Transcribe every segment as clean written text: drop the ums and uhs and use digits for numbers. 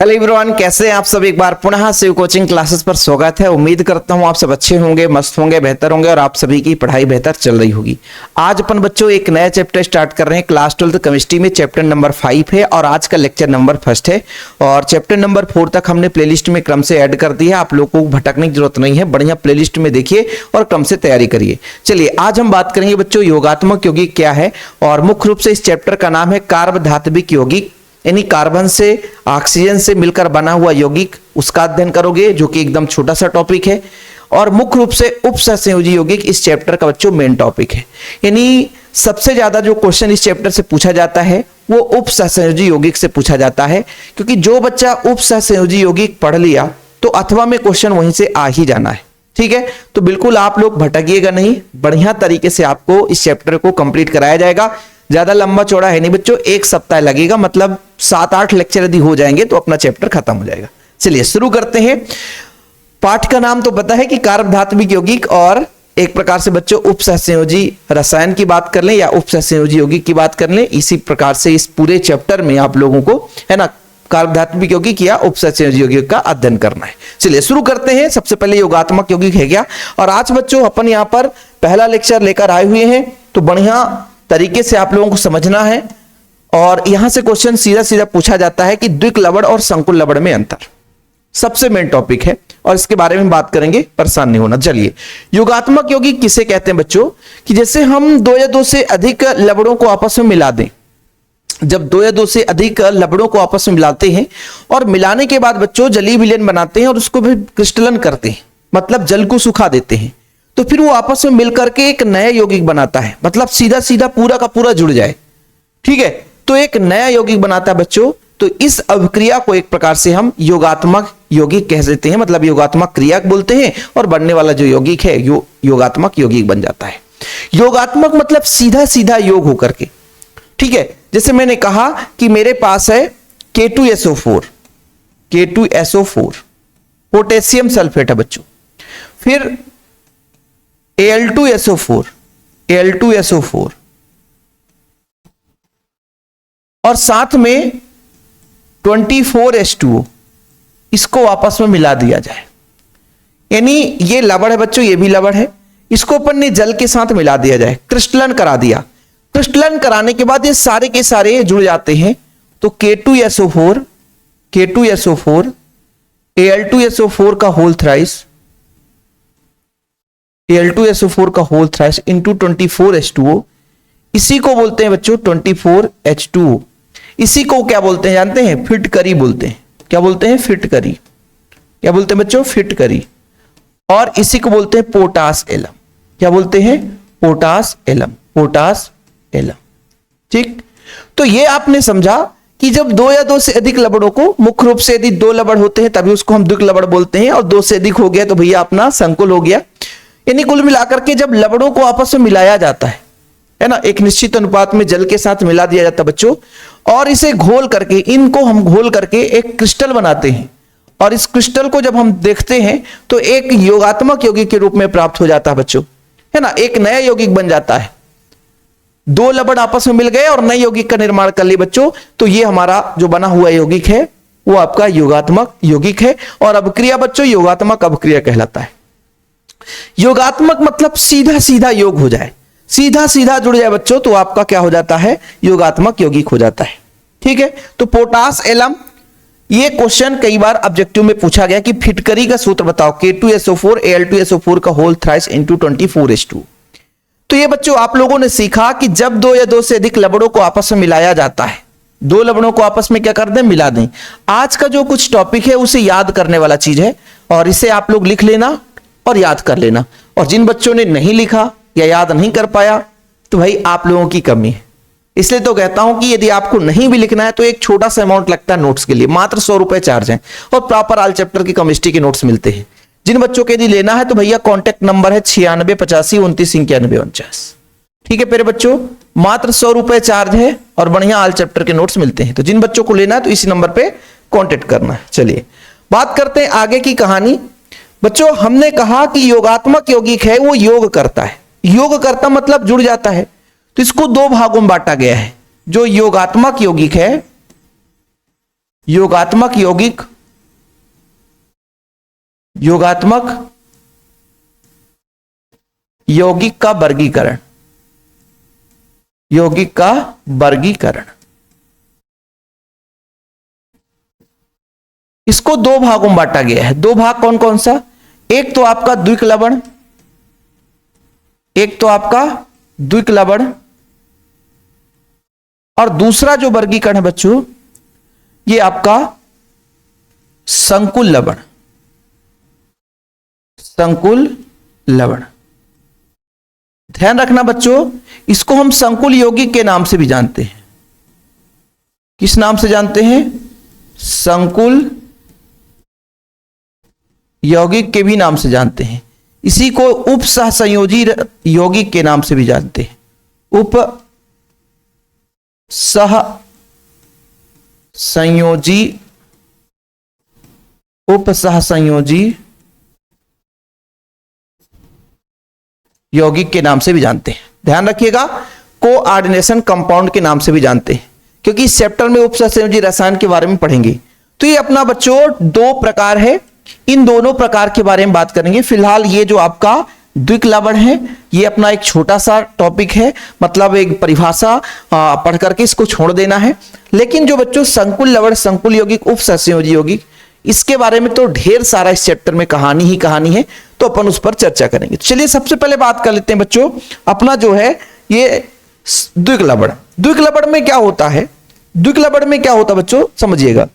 Hello everyone, कैसे हैं आप सब। एक बार पुनः शिव कोचिंग क्लासेस पर स्वागत है। उम्मीद करता हूं आप सब अच्छे होंगे, मस्त होंगे, बेहतर होंगे और आप सभी की पढ़ाई बेहतर चल रही होगी। आज अपन बच्चों एक नया चैप्टर स्टार्ट कर रहे हैं। क्लास 12 केमिस्ट्री में चैप्टर नंबर 5 है और आज का लेक्चर नंबर 1 है और चैप्टर नंबर 4 तक हमने प्लेलिस्ट में क्रम से ऐड कर दिया है। आप लोगों को भटकने की जरूरत नहीं है, बढ़िया प्लेलिस्ट में देखिए और क्रम से तैयारी करिए। चलिए आज हम बात करेंगे बच्चों योगात्मक यौगिक क्या है और मुख्य रूप से इस चैप्टर का नाम है कार्बधात्विक यौगिक, यानी कार्बन से ऑक्सीजन से मिलकर बना हुआ यौगिक, उसका अध्ययन करोगे जो कि एकदम छोटा सा टॉपिक है। और मुख्य रूप से उपसहसंयोजी यौगिक इस चैप्टर का बच्चों मेन टॉपिक है, यानी सबसे ज्यादा जो क्वेश्चन इस चैप्टर से पूछा जाता है वो उपसहसंयोजी यौगिक से पूछा जाता है, क्योंकि जो बच्चा उपसहसंयोजी यौगिक पढ़ लिया तो अथवा में क्वेश्चन वहीं से आ ही जाना है। ठीक है, तो बिल्कुल आप लोग भटकिएगा नहीं, बढ़िया तरीके से आपको इस चैप्टर को कंप्लीट कराया जाएगा। ज्यादा लंबा चौड़ा है नहीं बच्चों, एक सप्ताह लगेगा, मतलब 7-8 लेक्चर यदि हो जाएंगे तो अपना चैप्टर खत्म हो जाएगा। चलिए शुरू करते हैं। पाठ का नाम तो पता है कि कार्बधात्विक यौगिक, और एक प्रकार से बच्चों उपसहसंयोजी रसायन की बात कर लें या उपसहसंयोजी यौगिक की बात कर लें, इसी प्रकार से इस पूरे चैप्टर में आप लोगों को है ना कार्बधात्विक यौगिक या उपसहसंयोजी यौगिक का अध्ययन करना है। चलिए शुरू करते हैं। सबसे पहले योगात्मक यौगिक है क्या, और आज बच्चों अपन यहाँ पर पहला लेक्चर लेकर आए हुए हैं, तो बढ़िया तरीके से आप लोगों को समझना है। और यहां से क्वेश्चन सीधा सीधा पूछा जाता है कि द्विक लवण और संकुल लवण में अंतर, सबसे मेन टॉपिक है और इसके बारे में बात करेंगे, परेशान नहीं होना। चलिए योगात्मक यौगिक किसे कहते हैं बच्चों, कि जैसे हम 2 या 2 से अधिक लवणों को आपस में मिला दें। जब 2 या 2 से अधिक लवणों को आपस में मिलाते हैं और मिलाने के बाद बच्चों जलीय विलयन बनाते हैं और उसको भी क्रिस्टलन करते हैं, मतलब जल को सुखा देते हैं, तो फिर वो आपस में मिलकर के एक नया यौगिक बनाता है, मतलब सीधा सीधा पूरा का पूरा जुड़ जाए। ठीक है, तो एक नया यौगिक बनाता है बच्चों। तो इस अभिक्रिया को एक प्रकार से हम योगात्मक यौगिक कह देते हैं, मतलब योगात्मक क्रिया बोलते हैं, और बनने वाला जो यौगिक है योगात्मक यौगिक बन जाता है। योगात्मक मतलब सीधा सीधा योग होकर के। ठीक है, जैसे मैंने कहा कि मेरे पास है K2SO4 पोटेशियम सल्फेट है बच्चों, फिर Al2SO4 और साथ में 24H2O, इसको आपस में मिला दिया जाए, यानी ये लवण है बच्चों, ये भी लवण है, इसको अपन ने जल के साथ मिला दिया जाए, क्रिस्टलन करा दिया। क्रिस्टलन कराने के बाद ये सारे के सारे जुड़ जाते हैं, तो K2SO4 Al2SO4 का होल थ्राइस, Al2SO4 का होल थ्राइस इंटू 24H2O, इसी को बोलते हैं बच्चों 24H2O। इसी को क्या बोलते हैं जानते हैं, फिटकरी बोलते हैं। क्या बोलते हैं, फिटकरी। क्या बोलते हैं बच्चों, फिटकरी। और इसी को बोलते हैं पोटास एलम। क्या बोलते हैं, पोटास एलम। ठीक, तो ये आपने समझा कि जब 2 या 2 से अधिक लवणों को, मुख्य रूप से यदि 2 लवण होते हैं तभी उसको हम द्विक लवण बोलते हैं, और 2 से अधिक हो गया तो भैया अपना संकुल हो गया। यानी कुल मिलाकर के जब लवणों को आपस में मिलाया जाता है ना, एक निश्चित अनुपात में जल के साथ मिला दिया जाता है बच्चों, और इसे घोल करके, इनको हम घोल करके एक क्रिस्टल बनाते हैं, और इस क्रिस्टल को जब हम देखते हैं तो एक योगात्मक यौगिक के रूप में प्राप्त हो जाता है बच्चों, है ना, एक नया यौगिक बन जाता है। 2 लवण आपस में मिल गए और नए यौगिक का निर्माण कर लिए बच्चों, तो ये हमारा जो बना हुआ यौगिक है वो आपका योगात्मक यौगिक है। और अभिक्रिया बच्चों योगात्मक अभिक्रिया कहलाता है। योगात्मक मतलब सीधा सीधा योग हो जाए, सीधा सीधा जुड़ जाए बच्चों, तो आपका क्या हो जाता है, योगात्मक यौगिक हो जाता है। ठीक है, तो पोटास एलम, ये क्वेश्चन कई बार ऑब्जेक्टिव में पूछा गया कि फिटकरी का सूत्र बताओ, K2SO4 Al2SO4 का होल थ्राइस इंटू 24H2। तो ये बच्चों आप लोगों ने सीखा कि जब 2 या 2 से अधिक लवणों को आपस में मिलाया जाता है, 2 लवणों को आपस में क्या कर दें, मिला दें। आज का जो कुछ टॉपिक है उसे याद करने वाला चीज है, और इसे आप लोग लिख लेना और याद कर लेना। और जिन बच्चों ने नहीं लिखा या याद नहीं कर पाया तो भाई आप लोगों की कमी है। इसलिए तो कहता हूं कि यदि आपको नहीं भी लिखना है तो एक छोटा सा अमाउंट लगता है नोट्स के लिए, मात्र 100 रुपए चार्ज है, और प्रॉपर ऑल चैप्टर की केमिस्ट्री के नोट्स मिलते हैं। जिन बच्चों के यदि लेना है तो भैया कॉन्टैक्ट नंबर है 9685299149। ठीक है प्यारे बच्चों, मात्र 100 रुपए चार्ज है और बढ़िया ऑल चैप्टर के नोट्स मिलते हैं। तो जिन बच्चों को लेना है तो इसी नंबर पे कॉन्टेक्ट करना है। चलिए बात करते हैं आगे की कहानी। बच्चों हमने कहा कि योगात्मक यौगिक है वो योग करता है, योग करता मतलब जुड़ जाता है, तो इसको 2 भागों में बांटा गया है। जो योगात्मक यौगिक है योगात्मक यौगिक, योगात्मक यौगिक का वर्गीकरण, यौगिक का वर्गीकरण। इसको दो भागों में बांटा गया है। दो भाग कौन कौन सा? एक तो आपका द्विक लवण, एक तो आपका द्विक लवण, और दूसरा जो वर्गीकरण है बच्चों ये आपका संकुल लवण, संकुल लवण। ध्यान रखना बच्चों, इसको हम संकुल यौगिक के नाम से भी जानते हैं। किस नाम से जानते हैं? संकुल यौगिक के भी नाम से जानते हैं। इसी को उप सहसंयोजी यौगिक के नाम से भी जानते हैं। उप सह संयोजी, उप सहसंयोजी यौगिक के नाम से भी जानते हैं। ध्यान रखिएगा, कोऑर्डिनेशन कंपाउंड के नाम से भी जानते हैं, क्योंकि इस चैप्टर में उप सहसंयोजी रसायन के बारे में पढ़ेंगे। तो ये अपना बच्चों दो प्रकार है, इन दोनों प्रकार के बारे में बात करेंगे। फिलहाल ये जो आपका द्विक लवण है ये अपना एक छोटा सा टॉपिक है, मतलब एक परिभाषा पढ़ करके इसको छोड़ देना है। लेकिन जो बच्चों संकुल लवण, संकुल यौगिक, उप सहसंयोजी यौगिक, इसके बारे में तो ढेर सारा इस चैप्टर में कहानी ही कहानी है, तो अपन उस पर चर्चा करेंगे। चलिए सबसे पहले बात कर लेते हैं बच्चों, अपना जो है ये द्विक लवण। द्विक लवण में क्या होता है? द्विक लवण में क्या होता है बच्चों, समझिएगा।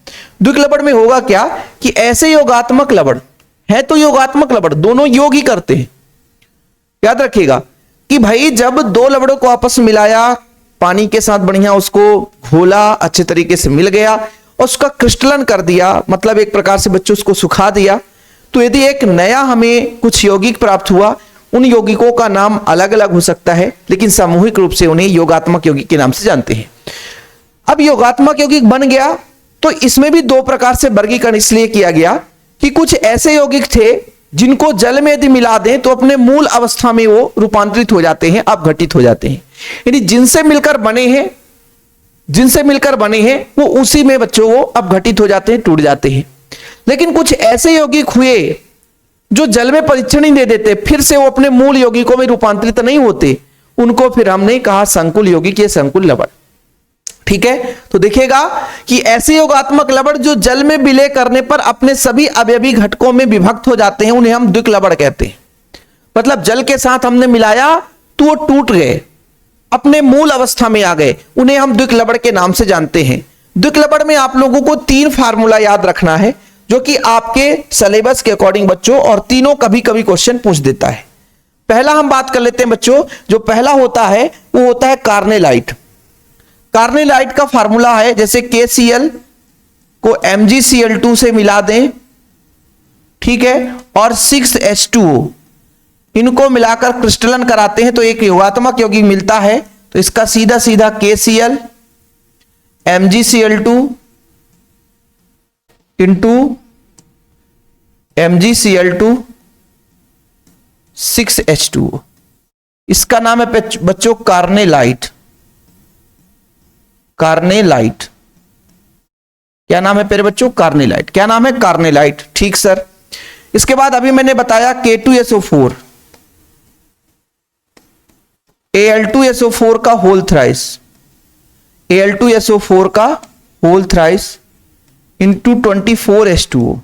द्विक लवण में होगा क्या कि ऐसे योगात्मक लवण है, तो योगात्मक लवण दोनों योग ही करते हैं। याद रखिएगा कि भाई जब दो लवणों को आपस में मिलाया, पानी के साथ बढ़िया उसको घोला, अच्छे तरीके से मिल गया और उसका क्रिस्टलन कर दिया, मतलब एक प्रकार से बच्चों उसको सुखा दिया, तो यदि एक नया हमें कुछ यौगिक प्राप्त हुआ, उन यौगिकों का नाम अलग अलग हो सकता है, लेकिन सामूहिक रूप से उन्हें योगात्मक यौगिक के नाम से जानते हैं। अब योगात्मक यौगिक बन गया, तो इसमें भी दो प्रकार से वर्गीकरण इसलिए किया गया कि कुछ ऐसे यौगिक थे जिनको जल में यदि मिला दें तो अपने मूल अवस्था में वो रूपांतरित हो जाते हैं, अपघटित हो जाते हैं। यानी जिनसे मिलकर बने हैं, जिनसे मिलकर बने हैं वो उसी में बच्चों वो अपघटित हो जाते हैं, टूट जाते हैं। लेकिन कुछ ऐसे यौगिक हुए जो जल में परीक्षण ही दे देते, फिर से वो अपने मूल यौगिकों में रूपांतरित नहीं होते, उनको फिर हमने कहा संकुल यौगिक या संकुल लवण। ठीक है, तो देखिएगा कि ऐसे योगात्मक लवण जो जल में विलय करने पर अपने सभी अवयवी घटकों में विभक्त हो जाते हैं, उन्हें हम द्विक लवण कहते हैं। मतलब जल के साथ हमने मिलाया तो वो टूट गए, अपने मूल अवस्था में आ गए, उन्हें हम द्विक लवण के नाम से जानते हैं। द्विक लवण में आप लोगों को तीन फार्मूला याद रखना है, जो कि आपके सिलेबस के अकॉर्डिंग बच्चों, और तीनों कभी कभी क्वेश्चन पूछ देता है। पहला हम बात कर लेते हैं बच्चों, जो पहला होता है वो होता है कार्नेलाइट। कार्नेलाइट का फार्मूला है, जैसे KCl को MgCl2 से मिला दें, ठीक है, और 6H2O, इनको मिलाकर क्रिस्टलन कराते हैं तो एक योगात्मक यौगिक मिलता है। तो इसका सीधा सीधा KCl MgCl2 into MgCl2 6H2O, इसका नाम है बच्चों कार्नेलाइट। कार्नेलाइट, क्या नाम है प्यारे बच्चों? कार्नेलाइट। क्या नाम है? कार्नेलाइट। ठीक सर। इसके बाद अभी मैंने बताया K2SO4, Al2SO4 का होल थ्राइस, Al2SO4 का होल थ्राइस इंटू 24H2O।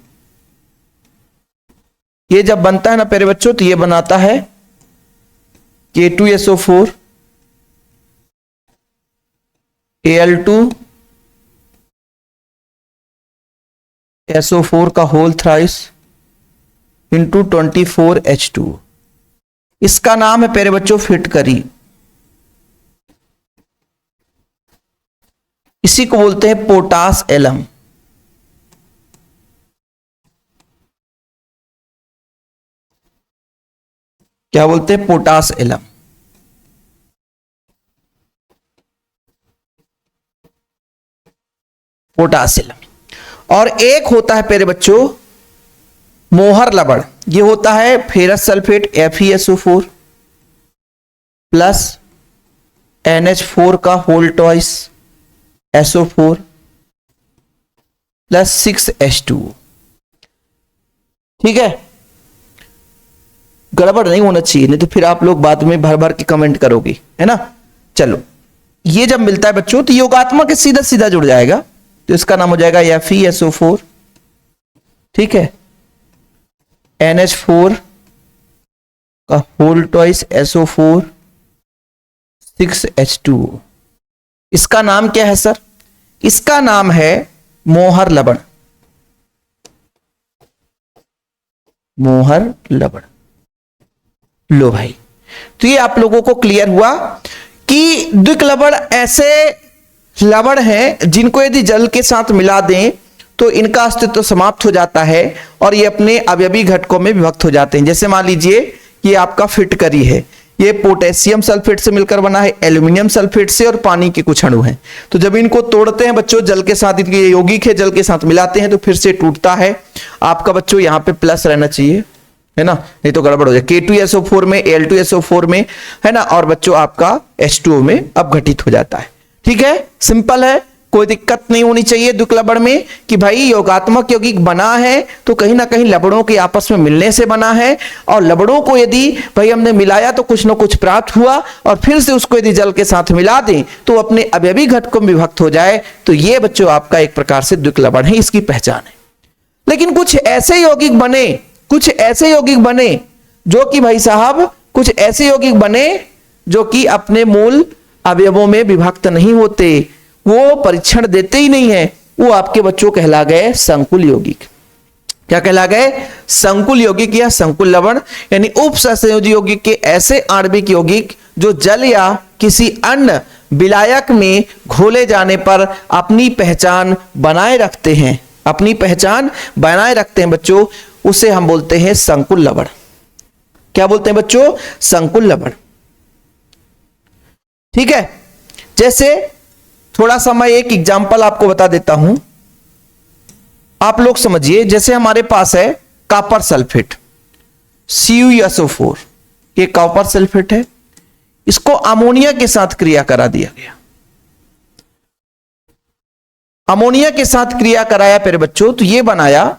ये जब बनता है ना प्यारे बच्चों, तो ये बनाता है K2SO4 Al2SO4 का होल थ्राइस इंटू 24H2O। इसका नाम है प्यारे बच्चों फिटकरी। इसी को बोलते हैं पोटास एलम। क्या बोलते हैं? Potash alum. पोटासियम। और एक होता है प्यारे बच्चों मोहर लवण, ये होता है ferrous sulphate FeSO4 plus NH4 का whole twice SO4 plus 6H2O। ठीक है, गड़बड़ नहीं होना चाहिए, नहीं तो फिर आप लोग बाद में भर भर के कमेंट करोगे, है ना। चलो, ये जब मिलता है बच्चों तो योगात्मक सीधा सीधा जुड़ जाएगा, तो इसका नाम हो जाएगा FeSO4। ठीक है, NH4 का होल ट्वाइस SO4 6H2O। इसका नाम क्या है सर? इसका नाम है मोहर लवण। मोहर लवण। लो भाई, तो ये आप लोगों को क्लियर हुआ कि द्विक लवण ऐसे लवण हैं जिनको यदि जल के साथ मिला दें तो इनका अस्तित्व समाप्त हो जाता है और ये अपने अवयवी घटकों में विभक्त हो जाते हैं। जैसे मान लीजिए ये आपका फिटकरी है, ये पोटेशियम सल्फेट से मिलकर बना है, एल्यूमिनियम सल्फेट से, और पानी के कुछ अणु हैं। तो जब इनको तोड़ते हैं बच्चों जल के साथ, इनके यौगिक है, जल के साथ मिलाते हैं तो फिर से टूटता है। आपका बच्चों यहां पे प्लस रहना चाहिए, है ना, नहीं तो गड़बड़ हो जाए। K2SO4 में, Al2SO4 में, है ना, और बच्चों आपका H2O में अपघटित हो जाता है। ठीक है, सिंपल है, कोई दिक्कत नहीं होनी चाहिए द्विक लवण में कि भाई योगात्मक यौगिक बना है तो कहीं ना कहीं लवणों के आपस में मिलने से बना है, और लवणों को यदि भाई हमने मिलाया तो कुछ ना कुछ प्राप्त हुआ, और फिर से उसको यदि जल के साथ मिला दें तो अपने अवयवी घटकों में विभक्त हो जाए, तो ये बच्चों आपका एक प्रकार से द्विक लवण है, इसकी पहचान है। लेकिन कुछ ऐसे यौगिक बने, कुछ ऐसे यौगिक बने जो कि भाई साहब, कुछ ऐसे यौगिक बने जो कि अपने मूल अवयवों में विभक्त नहीं होते, वो परीक्षण देते ही नहीं है, वो आपके बच्चों कहला गए संकुल यौगिक। क्या कहला गए? संकुल यौगिक या संकुल लवण, यानी उपसंयोजी यौगिक के ऐसे आणविक यौगिक जो जल या किसी अन्य विलायक में घोले जाने पर अपनी पहचान बनाए रखते हैं, अपनी पहचान बनाए रखते हैं बच्चों, उसे हम बोलते हैं संकुल लवण। क्या बोलते हैं बच्चों? संकुल लवण। ठीक है, जैसे थोड़ा सा मैं एक एग्जांपल आपको बता देता हूं, आप लोग समझिए। जैसे हमारे पास है कॉपर सल्फेट CuSO4, ये कॉपर सल्फेट है, इसको अमोनिया के साथ क्रिया करा दिया गया, अमोनिया के साथ क्रिया कराया फिर बच्चों, तो ये बनाया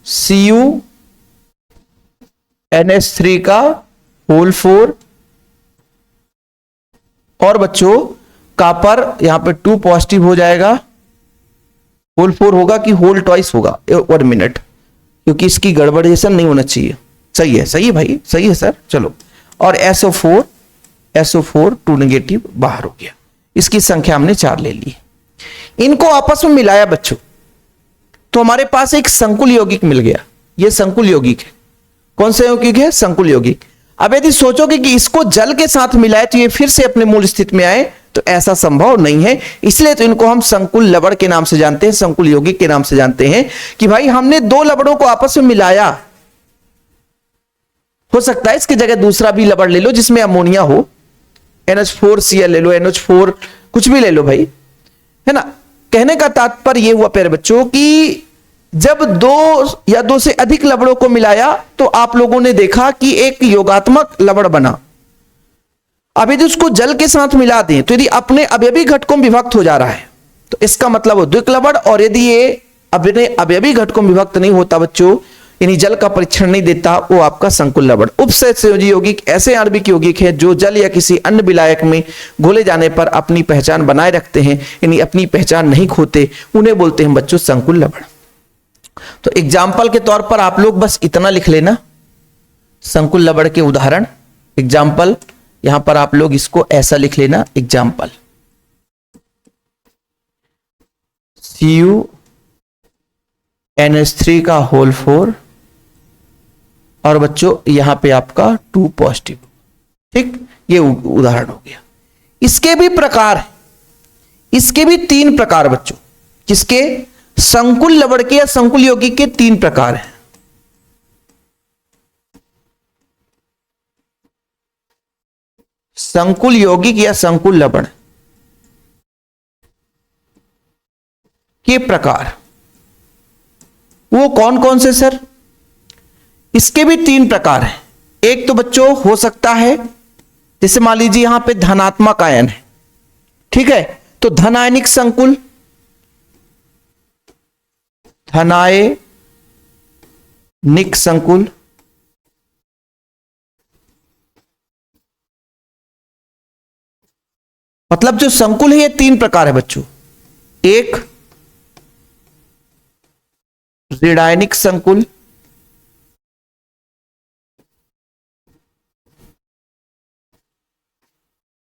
CuNH3 का होल 4, और बच्चों कॉपर यहां पे 2 पॉजिटिव हो जाएगा, होल 4 होगा कि होल ट्वाइस होगा, 1 मिनट, क्योंकि इसकी गड़बड़ेशन नहीं होना चाहिए। सही है, सही है भाई, सही है सर, चलो। और SO4 2 नेगेटिव बाहर हो गया, इसकी संख्या हमने 4 ले ली। इनको आपस में मिलाया बच्चों, तो हमारे पास एक संकुल यौगिक मिल गया। यह संकुल यौगिक है, कौन सा यौगिक है? संकुल यौगिक। अब यदि सोचोगे कि इसको जल के साथ मिलाए तो ये फिर से अपने मूल स्थिति में आए, तो ऐसा संभव नहीं है, इसलिए तो इनको हम संकुल लवण के नाम से जानते हैं, संकुल यौगिक के नाम से जानते हैं कि भाई हमने 2 लवणों को आपस में मिलाया। हो सकता है इसकी जगह दूसरा भी लवण ले लो जिसमें अमोनिया हो, NH4Cl ले लो, NH4 कुछ भी ले लो भाई, है ना। कहने का तात्पर्य यह हुआ प्यारे बच्चों कि जब 2 या 2 से अधिक लवणों को मिलाया तो आप लोगों ने देखा कि एक योगात्मक लवण बना। अब यदि उसको जल के साथ मिला दें तो यदि अपने अवयवी घटकों में विभक्त हो जा रहा है तो इसका मतलब वो द्विक लवण, और यदि ये अपने अवयवी घटकों में विभक्त नहीं होता बच्चों, यानी जल का परीक्षण नहीं देता, वो आपका संकुल लवण। उपसंयोजी यौगिक ऐसे आणविक यौगिक है जो जल या किसी अन्य विलायक में घोले जाने पर अपनी पहचान बनाए रखते हैं, यानी अपनी पहचान नहीं खोते, उन्हें बोलते हैं बच्चों संकुल लवण। तो एग्जाम्पल के तौर पर आप लोग बस इतना लिख लेना, संकुल लवण के उदाहरण। एग्जाम्पल यहां पर आप लोग इसको ऐसा लिख लेना, एग्जाम्पल CuNH3 का होल 4, और बच्चों यहां पे आपका 2 पॉजिटिव। ठीक, ये उदाहरण हो गया। इसके भी प्रकार है, इसके भी 3 प्रकार बच्चों, किसके? संकुल लवण के या संकुल यौगिक के 3 प्रकार हैं। संकुल यौगिक या संकुल लवण के प्रकार वो कौन कौन से सर? इसके भी 3 प्रकार हैं। एक तो बच्चों हो सकता है, जैसे मान लीजिए यहां पे धनात्मक आयन है, ठीक है, तो धन आयनिक संकुल, धनायनिक संकुल, मतलब जो संकुल है ये तीन प्रकार है बच्चों। एक ऋणायनिक संकुल,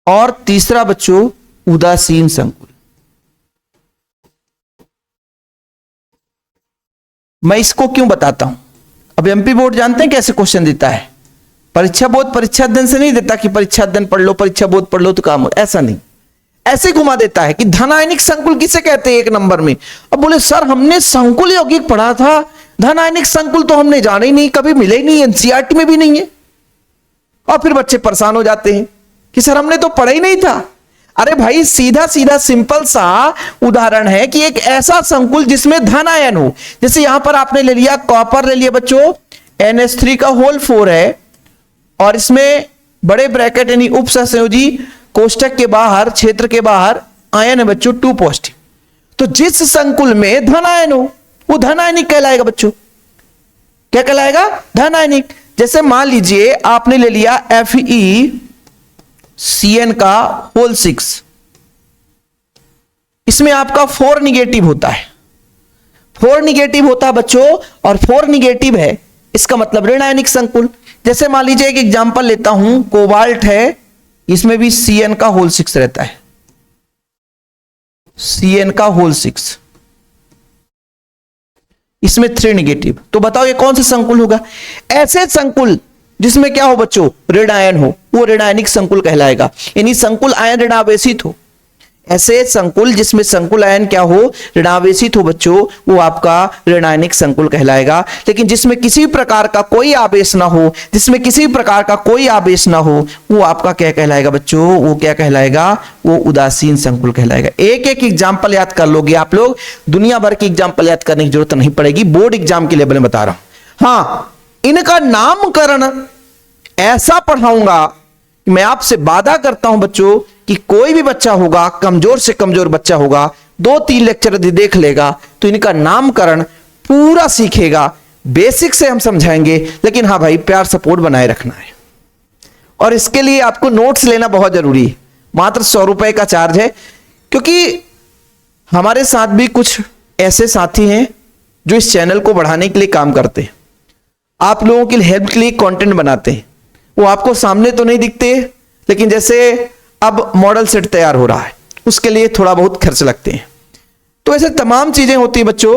और तीसरा बच्चों उदासीन संकुल। मैं इसको क्यों बताता हूं, अब एमपी बोर्ड जानते हैं कैसे क्वेश्चन देता है। परीक्षा बोर्ड परीक्षा अध्ययन से नहीं देता कि परीक्षा अध्ययन पढ़ लो, परीक्षा बोर्ड पढ़ लो तो काम हो, ऐसा नहीं। ऐसे घुमा देता है कि धनायनिक संकुल किसे कहते हैं एक नंबर में। अब बोले सर हमने संकुल यौगिक पढ़ा था, धनायनिक संकुल तो हमने जाना ही नहीं, कभी मिले ही नहीं, एनसीईआरटी में भी नहीं है। और फिर बच्चे परेशान हो जाते हैं कि सर हमने तो पढ़ा ही नहीं था। अरे भाई सीधा सीधा सिंपल सा उदाहरण है कि एक ऐसा संकुल जिसमें धन आयन हो, जैसे यहां पर आपने ले लिया कॉपर ले लिया बच्चों NH3 का होल 4 है, और इसमें बड़े ब्रैकेट यानी उप सहसंयोजी कोष्टक के बाहर क्षेत्र के बाहर आयन है बच्चों 2 पॉजिटिव। तो जिस संकुल में धन आयन हो वो धन आयनिक कहलाएगा बच्चों। क्या कहलाएगा? धन आयनिक। जैसे मान लीजिए आपने ले लिया FeCN का होल 6, इसमें आपका 4 निगेटिव होता है, 4 निगेटिव होता है बच्चों, और 4 निगेटिव है इसका मतलब ऋण आयनिक संकुल। जैसे मान लीजिए एक एग्जांपल लेता हूं, कोबाल्ट है, इसमें भी Cn का होल 6 रहता है, Cn का होल 6, इसमें 3 निगेटिव। तो बताओ ये कौन सा संकुल होगा? ऐसे संकुल जिसमें क्या हो बच्चों ऋण आयन हो वो ऋण आयनिक संकुल कहलाएगा, यानी संकुल आयन ऋणावेशित हो। ऐसे संकुल जिसमें संकुल आयन क्या हो ऋणावेशित हो बच्चों वो आपका ऋण आयनिक संकुल कहलाएगा। लेकिन जिसमें किसी प्रकार का कोई आवेश ना हो, जिसमें किसी प्रकार का कोई आवेश ना हो वो आपका क्या कहलाएगा बच्चों? वो क्या कहलाएगा? वो उदासीन संकुल कहलाएगा। एक एक एग्जाम्पल याद कर लोगे आप लोग, दुनिया भर की एग्जाम्पल याद करने की जरूरत नहीं पड़ेगी, बोर्ड एग्जाम के लेवल में बता रहा हूं। हाँ, इनका नामकरण ऐसा पढ़ाऊंगा, मैं आपसे वादा करता हूं बच्चों कि कोई भी बच्चा होगा, कमजोर से कमजोर बच्चा होगा, 2-3 लेक्चर यदि देख लेगा तो इनका नामकरण पूरा सीखेगा। बेसिक से हम समझाएंगे, लेकिन हाँ भाई प्यार सपोर्ट बनाए रखना है। और इसके लिए आपको नोट्स लेना बहुत जरूरी है, मात्र 100 रुपए का चार्ज है, क्योंकि हमारे साथ भी कुछ ऐसे साथी हैं जो इस चैनल को बढ़ाने के लिए काम करते हैं, आप लोगों की हेल्प के लिए कंटेंट बनाते हैं। वो आपको सामने तो नहीं दिखते, लेकिन जैसे अब मॉडल सेट तैयार हो रहा है उसके लिए थोड़ा बहुत खर्च लगते हैं। तो ऐसे तमाम चीजें होती है बच्चों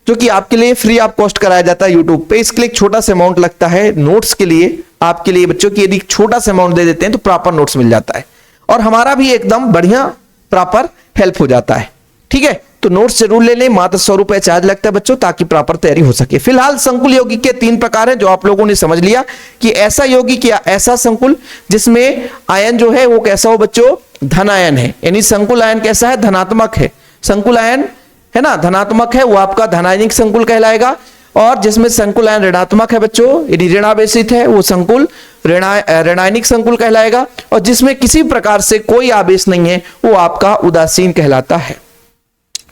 जो कि आपके लिए फ्री ऑफ कॉस्ट कराया जाता है यूट्यूब पे। इसके लिए एक छोटा सा अमाउंट लगता है नोट्स के लिए, आपके लिए बच्चों की यदि छोटा सा अमाउंट दे देते हैं तो प्रॉपर नोट्स मिल जाता है, और हमारा भी एकदम बढ़िया प्रॉपर हेल्प हो जाता है। ठीक है, तो नोट्स जरूर ले लें, मात्र 100 रुपए चार्ज लगता है बच्चों, ताकि प्रॉपर तैयारी हो सके। फिलहाल संकुल यौगिक के 3 प्रकार हैं जो आप लोगों ने समझ लिया कि ऐसा यौगिक या ऐसा संकुल जिसमें आयन जो है वो कैसा हो बच्चों? धन आयन है, यानी संकुल आयन कैसा है? धनात्मक है। संकुल आयन है ना धनात्मक है, वो आपका धनायनिक संकुल कहलाएगा। और जिसमें संकुल आयन ऋणात्मक है बच्चों, यदि ऋणावेशित है वो संकुल ऋणायनिक संकुल कहलाएगा। और जिसमें किसी प्रकार से कोई आवेश नहीं है वो आपका उदासीन कहलाता है।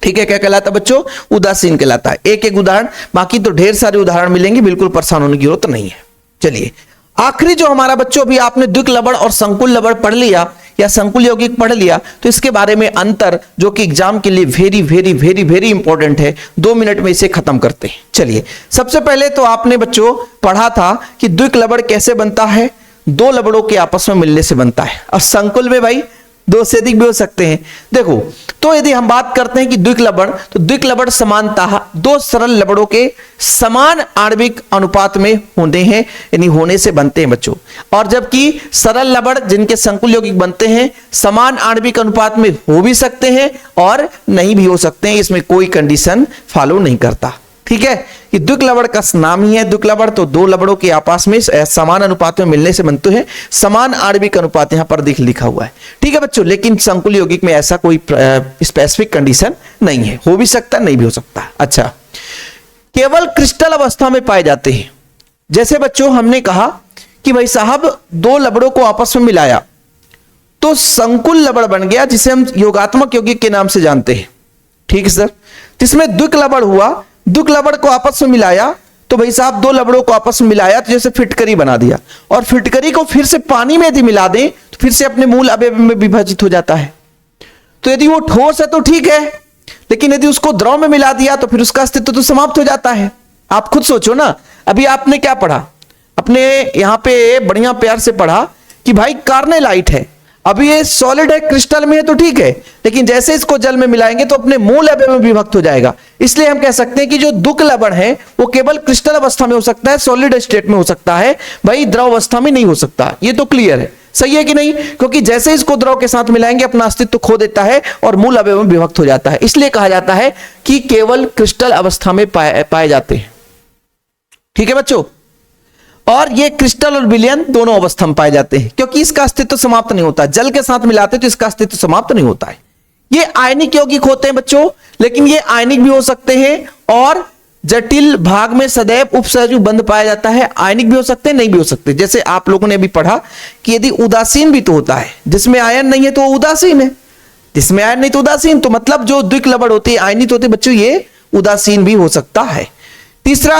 ठीक है, क्या कहलाता है बच्चों? उदासीन कहलाता है। एक एक उदाहरण, बाकी तो ढेर सारे उदाहरण मिलेंगे, बिल्कुल परेशान होने की जरूरत नहीं है। चलिए आखिरी जो हमारा बच्चों अभी आपने द्विक लवण और संकुल लवण पढ़ लिया या संकुल यौगिक पढ़ लिया, तो इसके बारे में अंतर जो कि एग्जाम के लिए very very very very important है, 2 मिनट में इसे खत्म करते हैं। चलिए सबसे पहले तो आपने बच्चों पढ़ा था कि द्विक लवण कैसे बनता है? 2 लवणों के आपस में मिलने से बनता है। और संकुल में भाई 2 से अधिक भी हो सकते हैं। देखो, तो यदि हम बात करते हैं कि द्विक लवण, तो द्विक लवण समानतः 2 सरल लवणों के समान आणविक अनुपात में होते हैं, यानी होने से बनते हैं बच्चों। और जबकि सरल लवण जिनके संकुल यौगिक बनते हैं समान आणविक अनुपात में हो भी सकते हैं और नहीं भी हो सकते हैं, इसमें कोई कंडीशन फॉलो नहीं करता। ठीक है, कि द्विक लवण का नाम ही है द्विक लवण, तो 2 लवणों के आपस में समान अनुपात में मिलने से बनते हैं, समान आणविक अनुपात यहां पर लिखा हुआ है। ठीक है बच्चों, लेकिन संकुल यौगिक में ऐसा कोई स्पेसिफिक कंडीशन नहीं है, हो भी सकता नहीं भी हो सकता। अच्छा, केवल क्रिस्टल अवस्था में पाए जाते हैं। जैसे बच्चों हमने कहा कि भाई साहब 2 लवणों को आपस में मिलाया तो संकुल लवण बन गया, जिसे हम योगात्मक यौगिक के नाम से जानते हैं। ठीक है सर, जिसमें द्विक लवण हुआ दुख लबड़ को आपस में मिलाया तो भाई साहब दो लबड़ों को आपस में मिलाया तो जैसे फिटकरी बना दिया, और फिटकरी को फिर से पानी में यदि मिला दें तो फिर से अपने मूल अवयव में विभाजित हो जाता है। तो यदि वो ठोस है तो ठीक है, लेकिन यदि उसको द्रव में मिला दिया तो फिर उसका अस्तित्व तो समाप्त हो जाता है। आप खुद सोचो ना, अभी आपने क्या पढ़ा, अपने यहां पे बढ़िया प्यार से पढ़ा कि भाई कार्नेलाइट है, अभी ये सॉलिड है, क्रिस्टल में है तो ठीक है, लेकिन जैसे इसको जल में मिलाएंगे तो अपने मूल अवयव में विभक्त हो जाएगा। इसलिए हम कह सकते हैं कि जो दुख लवण है वो केवल क्रिस्टल अवस्था में हो सकता है, सॉलिड स्टेट में हो सकता है, भाई द्रव अवस्था में नहीं हो सकता। ये तो क्लियर है, सही है कि नहीं? क्योंकि जैसे इसको द्रव के साथ मिलाएंगे अपना अस्तित्व खो देता है और मूल अवयव में विभक्त हो जाता है। इसलिए कहा जाता है कि केवल क्रिस्टल अवस्था में पाए जाते हैं। ठीक है बच्चों, और ये क्रिस्टल और विलयन दोनों अवस्था में पाए जाते हैं, क्योंकि इसका अस्तित्व समाप्त नहीं होता। जल के साथ मिलाते तो इसका अस्तित्व समाप्त नहीं होता है। ये आयनिक यौगिक होते हैं बच्चों, लेकिन ये आयनिक भी हो सकते हैं और जटिल भाग में सदैव उपसर्जक बंध पाया जाता है। आयनिक भी हो सकते हैं, नहीं भी हो सकते। जैसे आप लोगों ने अभी पढ़ा कि यदि उदासीन भी तो होता है, जिसमें आयन नहीं है तो उदासीन है, जिसमें आयन नहीं तो उदासीन। तो मतलब जो द्विक लवण होती है, आयनित होते बच्चों, ये उदासीन भी हो सकता है। तीसरा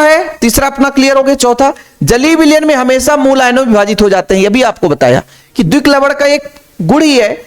अपना क्लियर हो गया। चौथा, जलीय विलयन में हमेशा मूल आयनों में विभाजित हो जाते हैं। यह भी आपको बताया कि द्विक लवण का एक गुण ही है,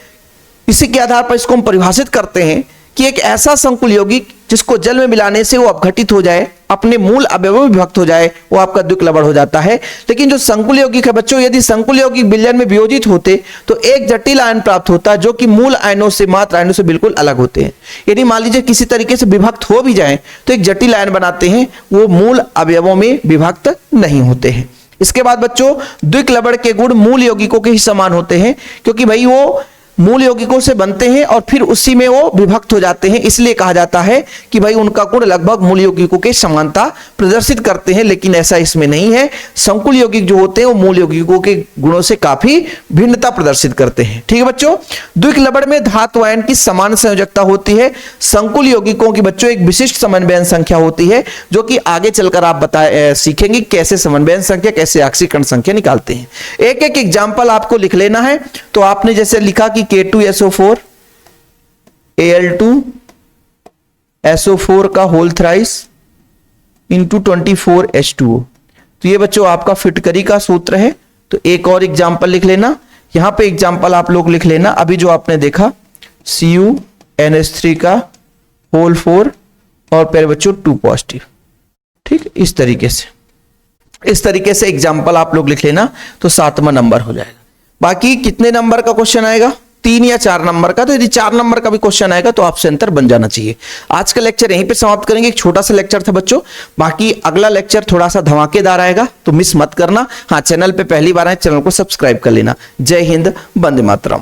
इसी के आधार पर इसको हम परिभाषित करते हैं कि एक ऐसा संकुल यौगिक जिसको जल में मिलाने से वो अपघटित हो जाए, अपने मूल अवयवों में विभक्त हो जाए, वो आपका द्विक लवण हो जाता है। लेकिन जो संकुल यौगिक है बच्चों, यदि संकुल यौगिक विलयन में वियोजित होते तो एक जटिल आयन प्राप्त होता जो कि मूल आयनों से, मात्र आयनों से बिल्कुल अलग होते हैं। यदि मान लीजिए किसी तरीके से विभक्त हो भी जाए तो एक जटिल आयन बनाते हैं, वो मूल अवयवों में विभक्त नहीं होते हैं। इसके बाद बच्चों, द्विक लवण के गुण मूल यौगिकों के ही समान होते हैं, क्योंकि भाई वो मूल यौगिकों से बनते हैं और फिर उसी में वो विभक्त हो जाते हैं। इसलिए कहा जाता है कि भाई उनका गुण लगभग मूल यौगिकों के समानता प्रदर्शित करते हैं, लेकिन ऐसा इसमें नहीं है। संकुल यौगिक जो होते हैं वो मूल यौगिकों के गुणों से काफी भिन्नता प्रदर्शित करते हैं। ठीक है बच्चों, द्विक लवण में धातु आयन की समान संयोजकता होती है। संकुल यौगिकों की बच्चों एक विशिष्ट समन्वयन संख्या होती है, जो कि आगे चलकर आप सीखेंगे कैसे समन्वयन संख्या, कैसे ऑक्सीकरण संख्या निकालते हैं। एक एक एग्जाम्पल आपको लिख लेना है। तो आपने जैसे लिखा कि K2SO4 Al2SO4 का होल थ्राइस इंटू 24H2O। तो ये बच्चों आपका फिटकरी का सूत्र है। तो एक और एग्जाम्पल लिख लेना, यहां पे एग्जाम्पल आप लोग लिख लेना। अभी जो आपने देखा CuNH3 का होल 4 और फिर बच्चों 2 पॉजिटिव। ठीक, इस तरीके से एग्जाम्पल आप लोग लिख लेना तो 7वां नंबर हो जाएगा। बाकी कितने नंबर का क्वेश्चन आएगा? 3 या 4 नंबर का। तो यदि 4 नंबर का भी क्वेश्चन आएगा तो आपसे अंतर बन जाना चाहिए। आज का लेक्चर यहीं पे समाप्त करेंगे। एक छोटा सा लेक्चर था बच्चों, बाकी अगला लेक्चर थोड़ा सा धमाकेदार आएगा, तो मिस मत करना। हाँ, चैनल पे पहली बार आए, चैनल को सब्सक्राइब कर लेना। जय हिंद, वंदे मातरम।